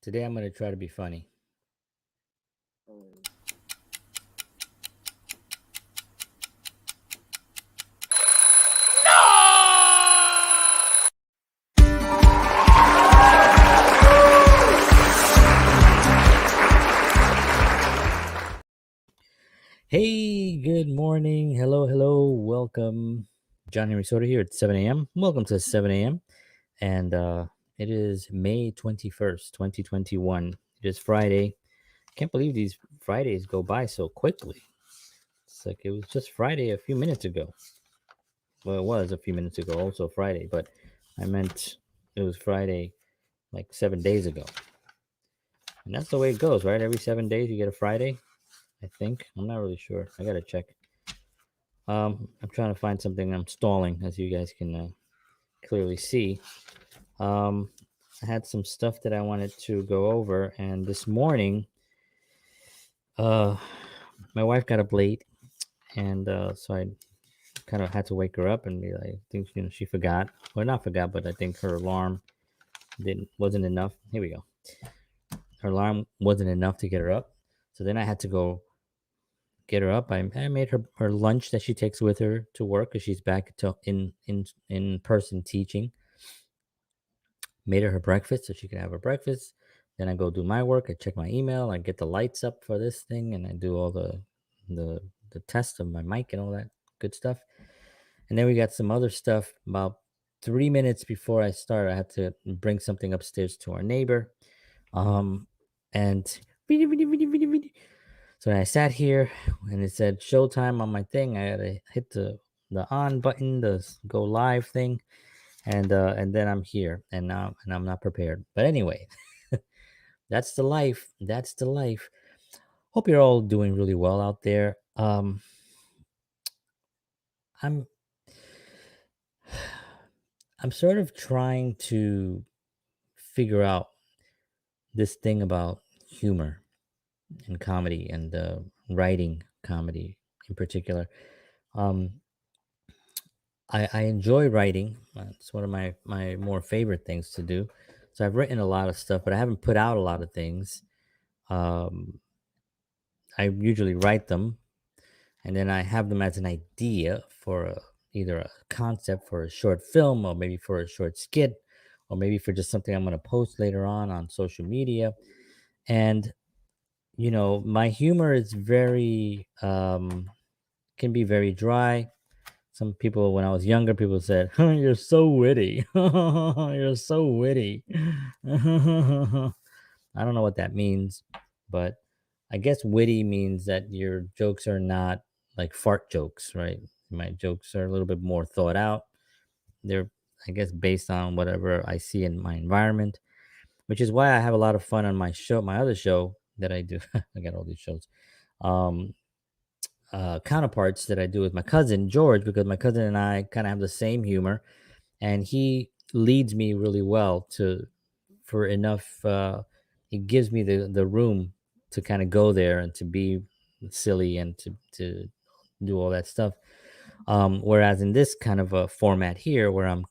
Today I'm going to try to be funny. Mm. Hey, good morning. Hello, hello. Welcome. John Henry Soda here at 7 a.m. Welcome to 7 a.m. And it is May 21st, 2021. It is Friday. Can't believe these Fridays go by so quickly. It's like it was just Friday a few minutes ago. Well, it was a few minutes ago, also Friday, but I meant it was Friday like 7 days ago. And that's the way it goes, right? Every 7 days you get a Friday. I think. I'm not really sure. I gotta check. I'm trying to find something. I'm stalling, as you guys can clearly see. Um, I had some stuff that I wanted to go over, and this morning, uh, my wife got up late, and so I kind of had to wake her up and be like, I think she forgot, or not forgot, but I think her alarm didn't wasn't enough. Here we go. Her alarm wasn't enough to get her up, so then I had to go get her up. I made her lunch that she takes with her to work because she's back to in person teaching. Made her breakfast so she could have her breakfast. Then I go do my work. I check my email. I get the lights up for this thing, and I do all the the test of my mic and all that good stuff. And then we got some other stuff. About 3 minutes before I start, I had to bring something upstairs to our neighbor. And so I sat here and it said showtime on my thing. I had to hit the on button, the go live thing, and then I'm here and I'm not prepared. But anyway, that's the life. That's the life. Hope you're all doing really well out there. I'm I'm sort of trying to figure out this thing about humor and comedy and writing comedy in particular. Um, I enjoy writing. It's one of my more favorite things to do. So I've written a lot of stuff, but I haven't put out a lot of things. Um, I usually write them, and then I have them as an idea for either a concept for a short film, or maybe for a short skit, or maybe for just something I'm going to post later on social media. And my humor is very can be very dry. Some people, when I was younger, people said, "You're so witty. You're so witty." I don't know what that means, but I guess witty means that your jokes are not like fart jokes, right? My jokes are a little bit more thought out. They're, I guess, based on whatever I see in my environment, which is why I have a lot of fun on my show, my other show that I do. I got all these shows. Um, Counterparts that I do with my cousin George, because my cousin and I kind of have the same humor, and he leads me really well to for enough. He gives me the room to kind of go there and to be silly and to do all that stuff. Whereas in this kind of a format here, where I'm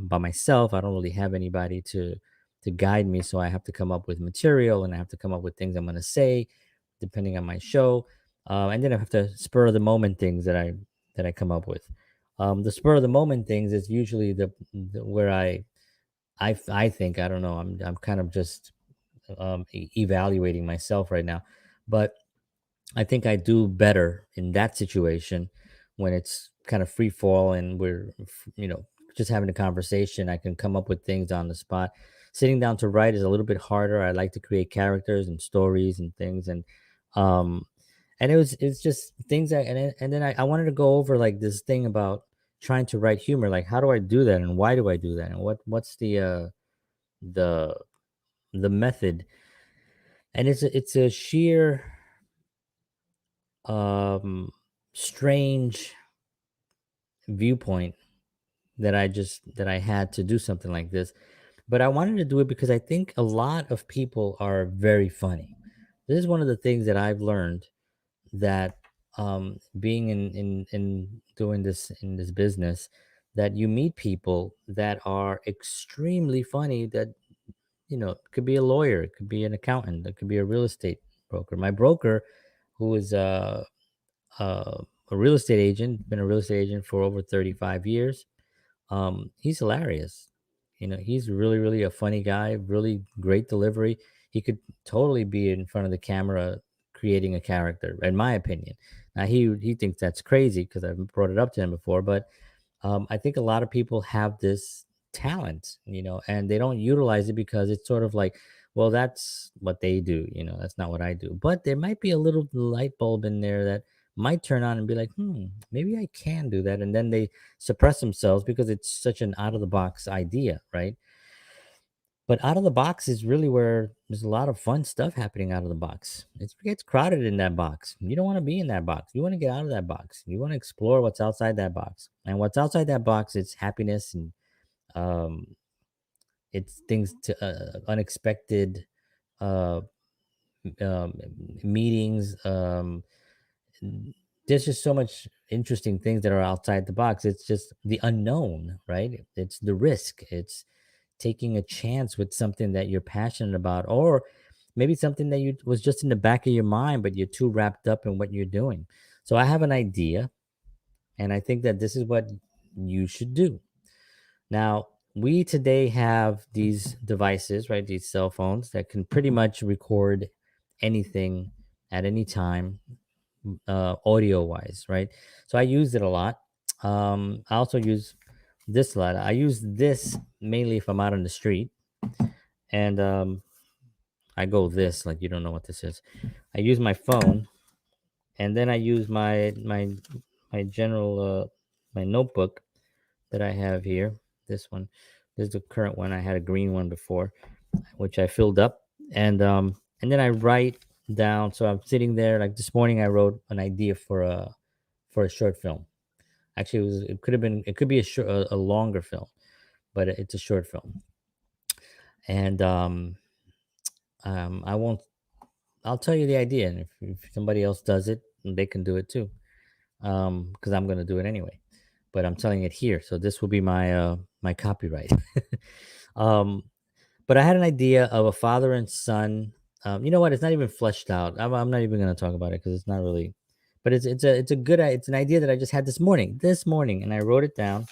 by myself, I don't really have anybody to guide me, so I have to come up with material and I have to come up with things I'm going to say, depending on my show, and then I have to spur of the moment things that I come up with. The spur of the moment things is usually the where I think I don't know. I'm kind of just evaluating myself right now, but I think I do better in that situation when it's kind of free fall and just having a conversation. I can come up with things on the spot. Sitting down to write is a little bit harder. I like to create characters and stories and things, um and it's just things that and then I wanted to go over like this thing about trying to write humor. Like, how do I do that and why do I do that and what's the the method? And it's a sheer um strange viewpoint that I had to do something like this. But I wanted to do it because I think a lot of people are very funny. This is one of the things that I've learned, that being in doing this in this business, that you meet people that are extremely funny, that it could be a lawyer, it could be an accountant, it could be a real estate broker. My broker, who is a real estate agent, been a real estate agent for over 35 years. He's hilarious. He's really, really a funny guy, really great delivery. He could totally be in front of the camera creating a character, in my opinion. Now he thinks that's crazy because I've brought it up to him before, but I think a lot of people have this talent, and they don't utilize it because it's sort of like, well, that's what they do, that's not what I do. But there might be a little light bulb in there that might turn on and be like, maybe I can do that. And then they suppress themselves because it's such an out of the box idea, right? But out of the box is really where there's a lot of fun stuff happening out of the box. It gets crowded in that box. You don't want to be in that box. You want to get out of that box. You want to explore what's outside that box. And what's outside that box is happiness, and um, it's things to unexpected uh, um, meetings. There's just so much interesting things that are outside the box. It's just the unknown, right? It's the risk. It's taking a chance with something that you're passionate about, or maybe something that you was just in the back of your mind, but you're too wrapped up in what you're doing. So I have an idea, and I think that this is what you should do. Now, we today have these devices, right? These cell phones that can pretty much record anything at any time, audio wise, right? So I use it a lot. I also use this a lot. I use this mainly if I'm out on the street, and I go this like you don't know what this is. I use my phone, and then I use my general my notebook that I have here. This one, this is the current one. I had a green one before, which I filled up, and then I write down. So I'm sitting there like this morning. I wrote an idea for a short film. Actually, it could be a longer film, but it's a short film, and I won't. I'll tell you the idea, and if somebody else does it, they can do it too. Because I'm gonna do it anyway. But I'm telling it here, so this will be my copyright. um, but I had an idea of a father and son. You know what? It's not even fleshed out. I'm not even gonna talk about it because it's not really. But it's a it's an idea that I just had this morning, and I wrote it down,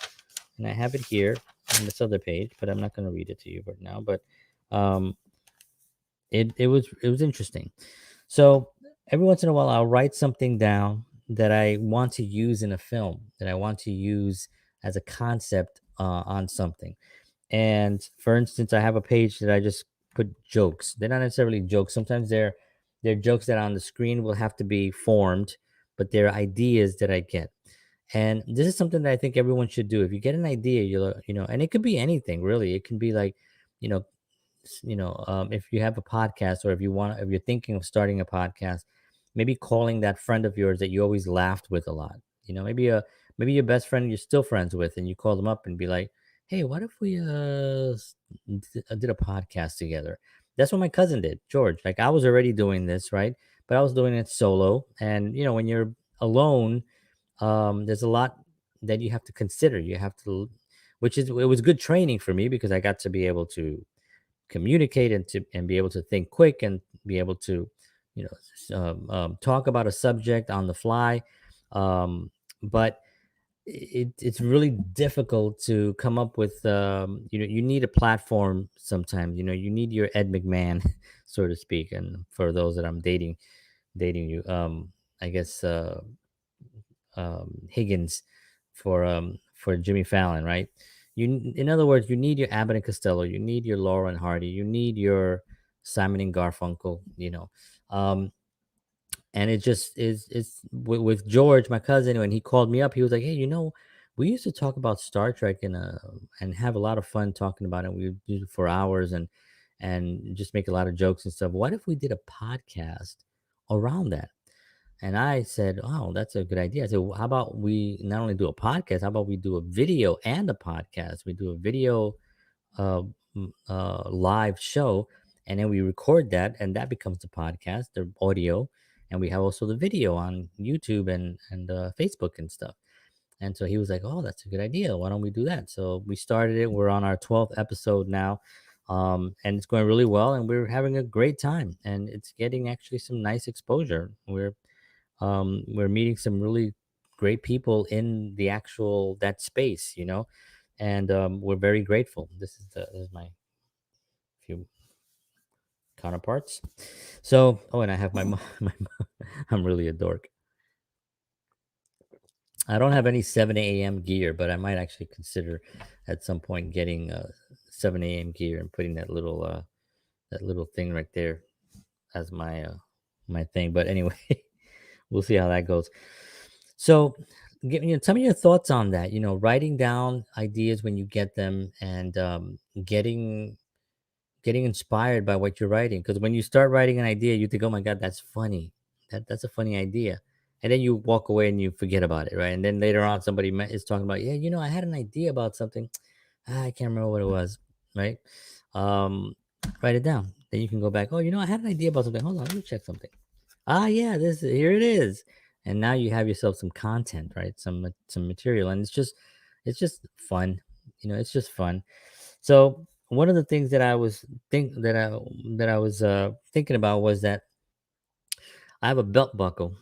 and I have it here on this other page. But I'm not gonna read it to you right now. But um, it was interesting. So every once in a while, I'll write something down that I want to use in a film, that I want to use as a concept on something. And for instance, I have a page that I just put jokes. They're not necessarily jokes. Sometimes they're jokes that on the screen will have to be formed, but they're ideas that I get. And this is something that I think everyone should do. If you get an idea, and it could be anything really. It can be like, you know, if you have a podcast, or if you're thinking of starting a podcast, maybe calling that friend of yours that you always laughed with a lot. Maybe your best friend you're still friends with, and you call them up and be like, hey, what if we did a podcast together? That's what my cousin did, George. Like, I was already doing this, right? But I was doing it solo. And when you're alone, there's a lot that you have to consider. You have to, it was good training for me because I got to be able to communicate, and be able to think quick, and be able to talk about a subject on the fly. But it's really difficult to come up with, you need a platform sometimes. You need your Ed McMahon, so to speak. And for those that I'm dating you, I guess Higgins for Jimmy Fallon, right? In other words, you need your Abbott and Costello, you need your Laura and Hardy, you need your Simon and Garfunkel, um, and it just is with George, my cousin. When he called me up, he was like, "Hey, we used to talk about Star Trek and have a lot of fun talking about it. We would do it for hours and just make a lot of jokes and stuff. What if we did a podcast around that?" And I said, "Oh, that's a good idea." I said, well, "How about we not only do a podcast? How about we do a video and a podcast? We do a video uh, live show, and then we record that, and that becomes the podcast, the audio, and we have also the video on YouTube and Facebook and stuff." And so he was like, "Oh, that's a good idea. Why don't we do that?" So we started it. We're on our 12th episode now. And it's going really well, and we're having a great time, and it's getting actually some nice exposure. We're meeting some really great people in the actual that space, and we're very grateful. This is my few counterparts. So, oh, and I have I'm really a dork. I don't have any 7 a.m. gear, but I might actually consider at some point getting 7 a.m. gear and putting that little thing right there as my thing. But anyway, we'll see how that goes. So, tell me your thoughts on that. Writing down ideas when you get them, and getting inspired by what you're writing. Because when you start writing an idea, you think, "Oh my god, that's funny. That's a funny idea," and then you walk away and you forget about it, right? And then later on, somebody is talking about, "Yeah, I had an idea about something. I can't remember what it was." Right? Um, Write it down. Then you can go back. Oh, I had an idea about something. Hold on, let me check something. Ah, yeah, this here it is. And now you have yourself some content, right? Some material, and it's just fun. It's just fun. So one of the things that I was thinking about was that I have a belt buckle.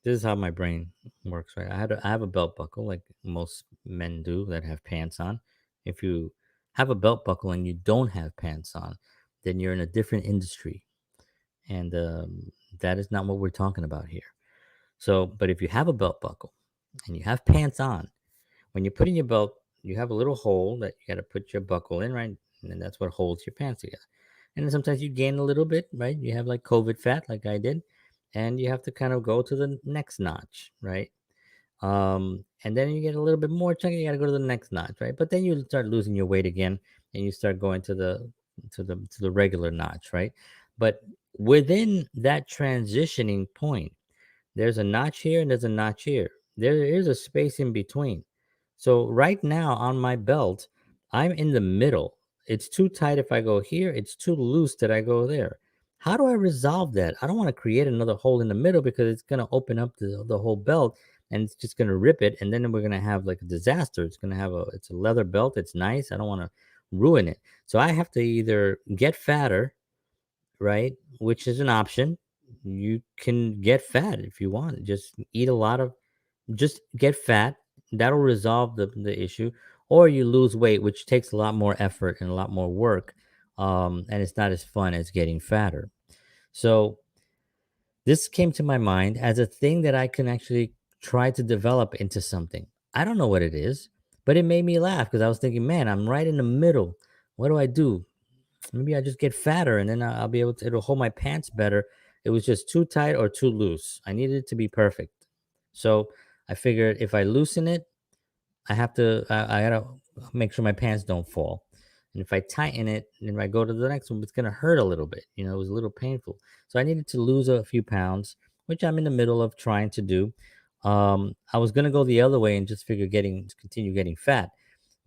This is how my brain works, right? I have a belt buckle like most men do that have pants on. If you have a belt buckle and you don't have pants on, then you're in a different industry, and that is not what we're talking about here. So, but if you have a belt buckle and you have pants on, when you put in your belt, you have a little hole that you got to put your buckle in, right? And then that's what holds your pants together. And then sometimes you gain a little bit, right? You have like COVID fat, like I did, and you have to kind of go to the next notch, right? And then you get a little bit more chunky, you got to go to the next notch, right? But then you start losing your weight again, and you start going to the regular notch, right? But within that transitioning point, there's a notch here and there's a notch here. There is a space in between. So right now on my belt, I'm in the middle. It's too tight if I go here, it's too loose that I go there. How do I resolve that? I don't want to create another hole in the middle because it's going to open up the whole belt and it's just going to rip it. And then we're going to have like a disaster. It's a leather belt. It's nice. I don't want to ruin it. So I have to either get fatter, right? Which is an option. You can get fat if you want. Just get fat. That'll resolve the issue. Or you lose weight, which takes a lot more effort and a lot more work. And it's not as fun as getting fatter. So this came to my mind as a thing that I can actually try to develop into something. I don't know what it is, but it made me laugh because I was thinking, man, I'm right in the middle. What do I do? Maybe I just get fatter and then I'll be able to, it'll hold my pants better. It was just too tight or too loose. I needed it to be perfect. So I figured if I loosen it, I gotta make sure my pants don't fall. And if I tighten it and if I go to the next one, it's gonna hurt a little bit. It was a little painful. So I needed to lose a few pounds, which I'm in the middle of trying to do. I was gonna go the other way and just figure continue getting fat,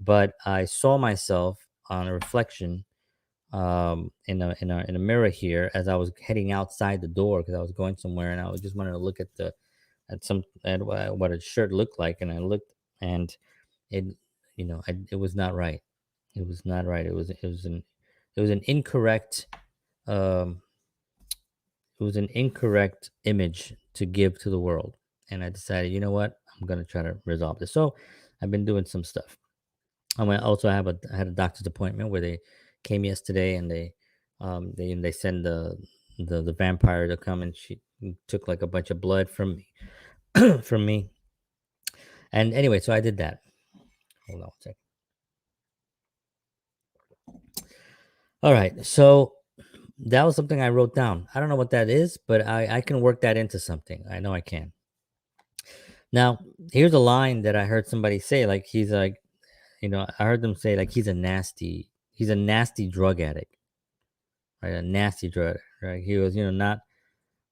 but I saw myself on a reflection in a mirror here as I was heading outside the door because I was going somewhere and I was just wanted to look at what a shirt looked like, and I looked, and it it was not right. It was not right. It was an incorrect um image to give to the world, and I decided, what, I'm gonna try to resolve this. So I've been doing some stuff. I had a doctor's appointment where they came yesterday, and they send the vampire to come, and she took like a bunch of blood from me from me. And anyway, so I did that. Hold on one second. All right, so that was something I wrote down. I don't know what that is, but I can work that into something. I know I can. Now, here's a line that I heard somebody say. Like, he's like, I heard them say like he's a nasty drug addict, right? A nasty drug, right? He was, not.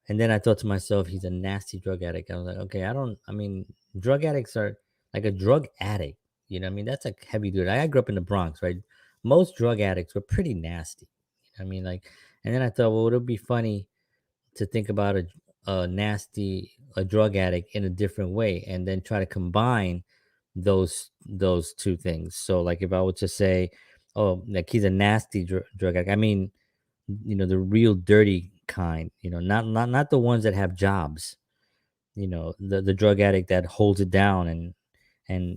And then I thought to myself, he's a nasty drug addict. I was like, okay, I mean, drug addicts are like a drug addict. What I mean? That's like heavy dude. I grew up in the Bronx, right? Most drug addicts were pretty nasty. I mean, like, and then I thought, well, it would be funny to think about a drug addict in a different way and then try to combine those two things. So, like, if I were to say, Oh, like he's a nasty drug addict. I mean, the real dirty kind. Not the ones that have jobs. The drug addict that holds it down and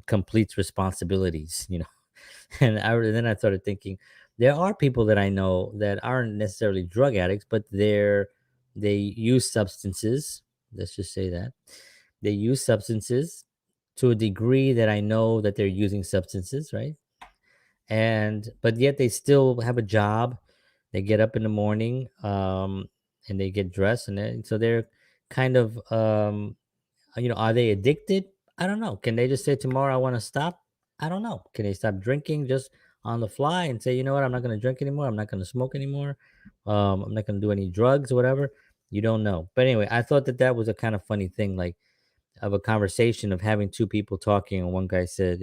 completes responsibilities. And then I started thinking, there are people that I know that aren't necessarily drug addicts, but they use substances. Let's just say that they use substances to a degree that I know that they're using substances, right? And but yet they still have a job. They get up in the morning, and they get dressed, and so they're kind of, are they addicted? I don't know. Can they just say tomorrow I want to stop? I don't know. Can they stop drinking just on the fly and say, you know what, I'm not going to drink anymore. I'm not going to smoke anymore. I'm not going to do any drugs or whatever. You don't know. But anyway, I thought that that was a kind of funny thing, like of a conversation of having two people talking, and one guy said,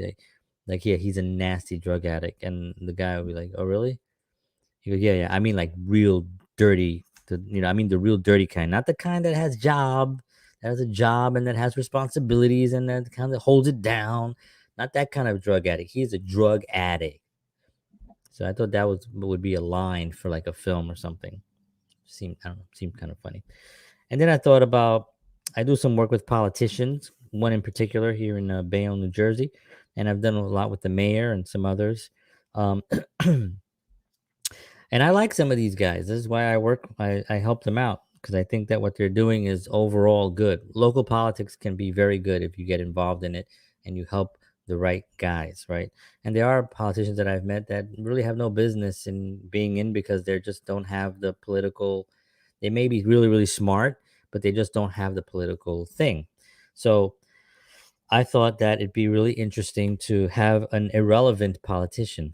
like, yeah, he's a nasty drug addict, and the guy would be like, oh, really? He goes, yeah, yeah. I mean, like real dirty. I mean the real dirty kind, not the kind that has a job and that has responsibilities and that kind of holds it down. Not that kind of drug addict. He's a drug addict. So I thought that would be a line for like a film or something. I don't know, seemed kind of funny. And then I thought about, I do some work with politicians, one in particular here in Bayonne, New Jersey, and I've done a lot with the mayor and some others. Um, And I like some of these guys. This is why I help them out because I think that what they're doing is overall good. Local politics can be very good if you get involved in it and you help the right guys, right? And there are politicians that I've met that really have no business in being in because they just don't have the political, they may be really, really smart, but they just don't have the political thing. So I thought that it'd be really interesting to have an irrelevant politician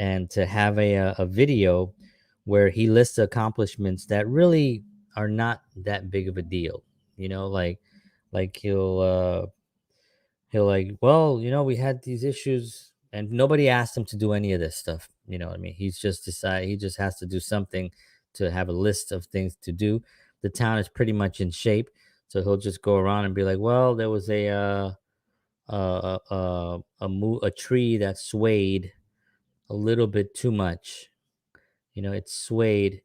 and to have a video where he lists accomplishments that really are not that big of a deal. Like he'll like, well, we had these issues and nobody asked him to do any of this stuff. You know what I mean? He just has to do something to have a list of things to do. The town is pretty much in shape, so he'll just go around and be like, well, there was a tree that swayed a little bit too much. It swayed,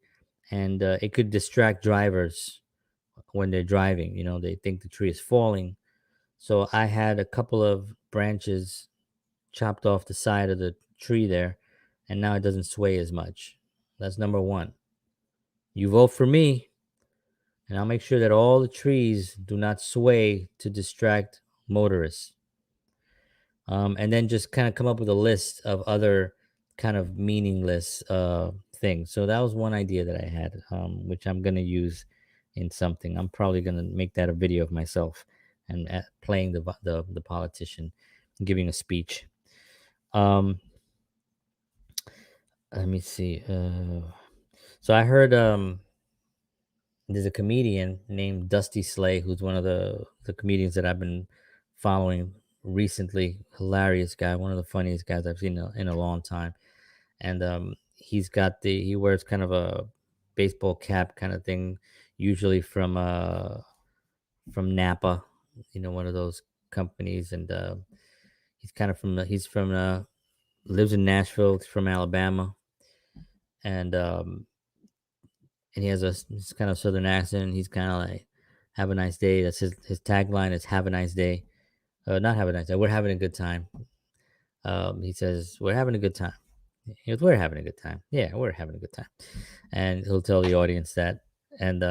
and it could distract drivers when they're driving. They think the tree is falling. So I had a couple of branches chopped off the side of the tree there, and now it doesn't sway as much. That's number one. You vote for me, and I'll make sure that all the trees do not sway to distract motorists. And then just kind of come up with a list of other kind of meaningless things. So that was one idea that I had, which I'm gonna use in something. I'm probably gonna make that a video of myself and playing the politician, giving a speech. Um, Let me see. So I heard there's a comedian named Dusty Slay who's one of the comedians that I've been following recently. Hilarious guy, one of the funniest guys I've seen in a long time. And he wears kind of a baseball cap kind of thing, usually from Napa, one of those companies. And he's kind of he's from lives in Nashville. He's from Alabama, and he has this kind of southern accent. He's kind of like, "Have a nice day." That's his tagline is "Have a nice day." Not have a nice day. We're having a good time. He says, "We're having a good time." He goes, "We're having a good time." Yeah, we're having a good time. And he'll tell the audience that. And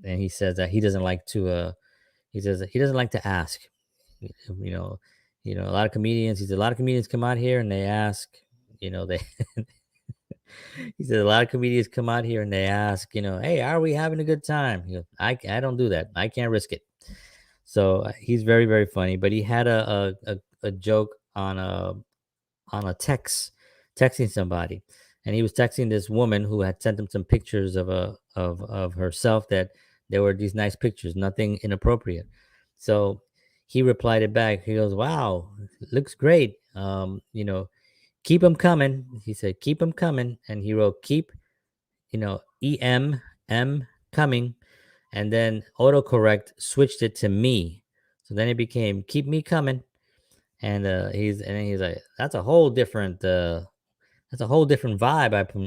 he says that he doesn't like to. He says that he doesn't like to ask. You know, a lot of comedians. He said a lot of comedians come out here and they ask. They. He said a lot of comedians come out here and they ask. Hey, are we having a good time? He goes, I don't do that. I can't risk it. So he's very, very funny. But he had a joke on a texting somebody, and he was texting this woman who had sent him some pictures of herself, that there were these nice pictures, nothing inappropriate. So he replied it back. He goes, "Wow, looks great. Keep them coming." He said, "Keep them coming," and he wrote, "Keep, EM coming," and then autocorrect switched it to me, so then it became "Keep me coming." And he's like, that's a whole different vibe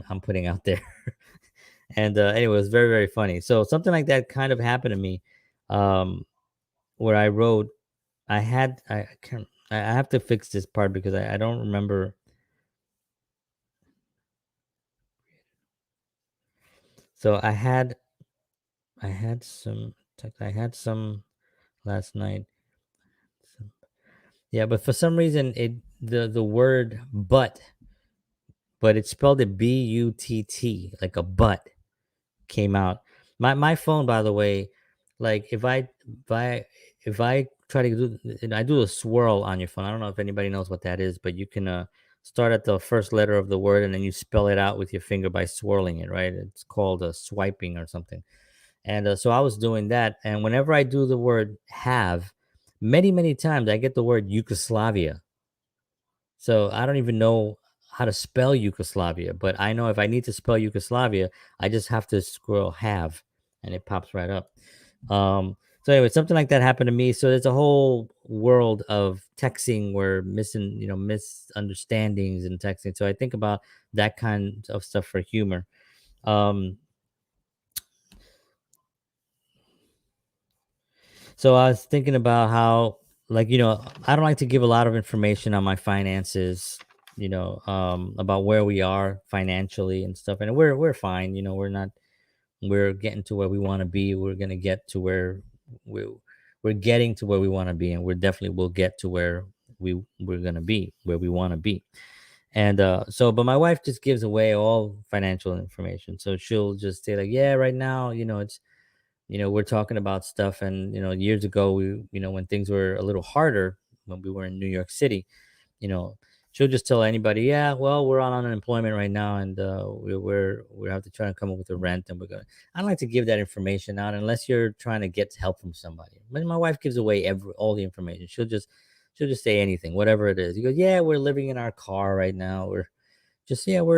I'm putting out there. And anyway, it was very, very funny. So something like that kind of happened to me, um, where I wrote, I can't, I have to fix this part because I don't remember. So I had some last night. Some- Yeah, but for some reason the word but it spelled it butt, like a butt came out. My phone, by the way, like if I try to do, and I do a swirl on your phone. I don't know if anybody knows what that is, but you can start at the first letter of the word and then you spell it out with your finger by swirling it. Right? It's called swiping or something. And so I was doing that, and whenever I do the word have, many times I get the word Yugoslavia. So I don't even know how to spell Yugoslavia, but I know if I need to spell Yugoslavia, I just have to scroll have and it pops right up. So anyway, something like that happened to me. So there's a whole world of texting where misunderstandings in texting. So I think about that kind of stuff for humor. Um, so I was thinking about how, like, I don't like to give a lot of information on my finances, about where we are financially and stuff. And we're fine, we're getting to where we want to be. We're gonna get to where we we're getting to where we want to be, and we're definitely will get to where we're gonna be, where we want to be. And but my wife just gives away all financial information. So she'll just say like, yeah, right now, it's we're talking about stuff. And years ago, when things were a little harder, when we were in New York City, you know she'll just tell anybody, yeah, well, we're on unemployment right now, and we have to try to come up with a rent, and we're gonna I don't like to give that information out unless you're trying to get help from somebody. But my wife gives away all the information. She'll just say anything, whatever it is. You go, yeah, we're living in our car right now. We're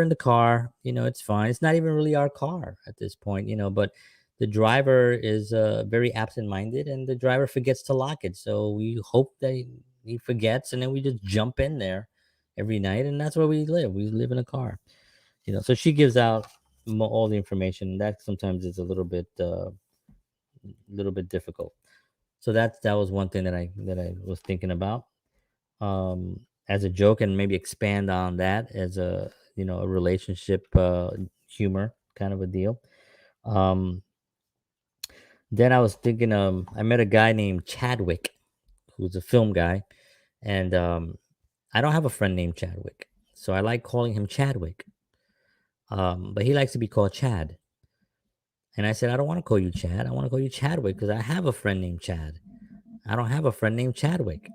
in the car, it's fine. It's not even really our car at this point, but the driver is very absent-minded, and the driver forgets to lock it. So we hope that he forgets, and then we just jump in there every night, and that's where we live in a car. So she gives out all the information. That sometimes is a little bit difficult. So that was one thing that I was thinking about, as a joke, and maybe expand on that as a relationship humor kind of a deal. um then I was thinking, I met a guy named Chadwick, who's a film guy, and I don't have a friend named Chadwick, so I like calling him Chadwick. But he likes to be called Chad, and I said, I don't want to call you Chad, I want to call you Chadwick because I have a friend named Chad. I don't have a friend named Chadwick.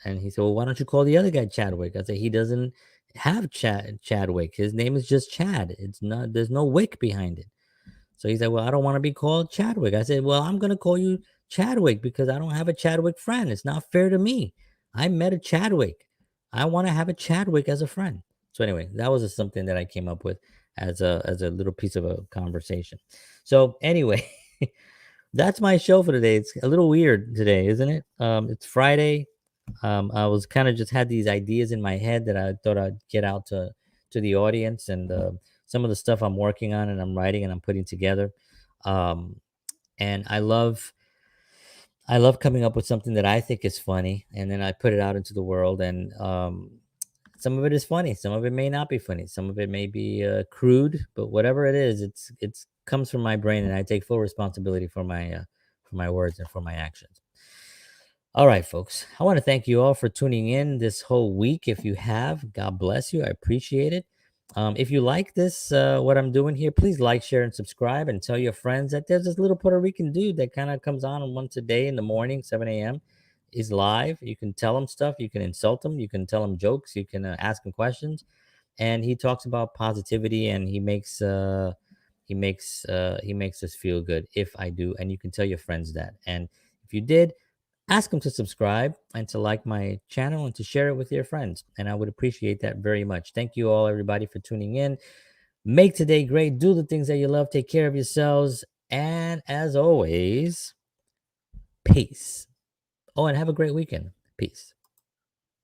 And he said, well, why don't you call the other guy Chadwick? I said, he doesn't have Chadwick. His name is just Chad. It's not, there's no wick behind it. So he said, well, I don't want to be called Chadwick. I said, well, I'm going to call you Chadwick because I don't have a Chadwick friend. It's not fair to me. I met a Chadwick. I want to have a Chadwick as a friend. So anyway, that was something that I came up with as a little piece of a conversation. So anyway, that's my show for today. It's a little weird today, isn't it? It's Friday. I was kind of just had these ideas in my head that I thought I'd get out to the audience, and some of the stuff I'm working on and I'm writing and I'm putting together. Um, and I love coming up with something that I think is funny, and then I put it out into the world. And some of it is funny, some of it may not be funny, some of it may be crude, but whatever it is, it's comes from my brain, and I take full responsibility for my words and for my actions. All right, folks. I want to thank you all for tuning in this whole week. If you have, God bless you. I appreciate it. If you like this, what I'm doing here, please like, share, and subscribe, and tell your friends that there's this little Puerto Rican dude that kind of comes on once a day in the morning, 7 a.m. He's live. You can tell him stuff. You can insult him. You can tell him jokes. You can ask him questions. And he talks about positivity, and he makes us feel good if I do. And you can tell your friends that. And if you did, ask them to subscribe and to like my channel and to share it with your friends. And I would appreciate that very much. Thank you all, everybody, for tuning in. Make today great. Do the things that you love. Take care of yourselves. And as always, peace. Oh, and have a great weekend. Peace.